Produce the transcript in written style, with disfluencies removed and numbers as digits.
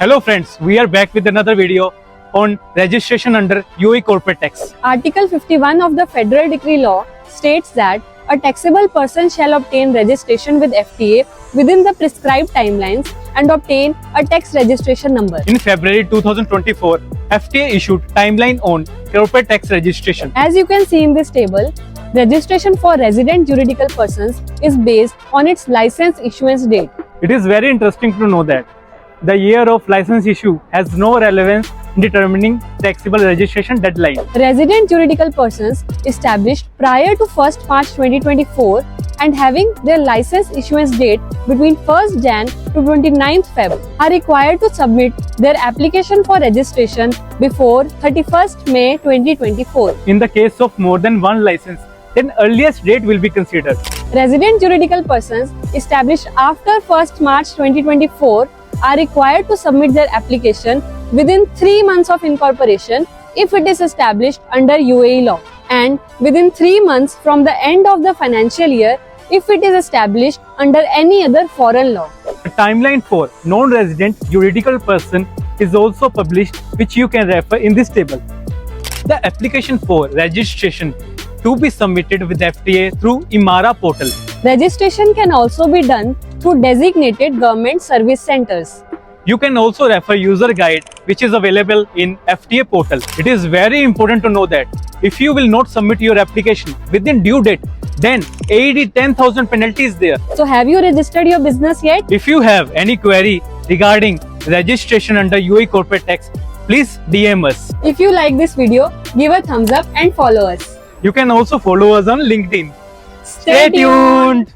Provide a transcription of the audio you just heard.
Hello friends, we are back with another video on registration under UAE corporate tax. Article 51 of the Federal Decree Law states that a taxable person shall obtain registration with FTA within the prescribed timelines and obtain a tax registration number. In February 2024, FTA issued timeline on corporate tax registration. As you can see in this table, registration for resident juridical persons is based on its license issuance date. It is very interesting to know that the year of license issue has no relevance in determining taxable registration deadline. Resident juridical persons established prior to 1st March 2024 and having their license issuance date between 1st Jan to 29th Feb are required to submit their application for registration before 31st May 2024. In the case of more than one license, then earliest date will be considered. Resident juridical persons established after 1st March 2024 are required to submit their application within 3 months of incorporation if it is established under UAE law, and within 3 months from the end of the financial year if it is established under any other foreign law. A timeline for non-resident juridical person is also published, which you can refer in this table. The application for registration to be submitted with FTA through Imara portal. Registration can also be done through designated government service centers. You can also refer user guide which is available in FTA portal. It is very important to know that if you will not submit your application within due date, then AED 10,000 penalty is there. So have you registered your business yet? If you have any query regarding registration under UAE corporate tax, please DM us. If you like this video, give a thumbs up and follow us. You can also follow us on LinkedIn. Stay tuned.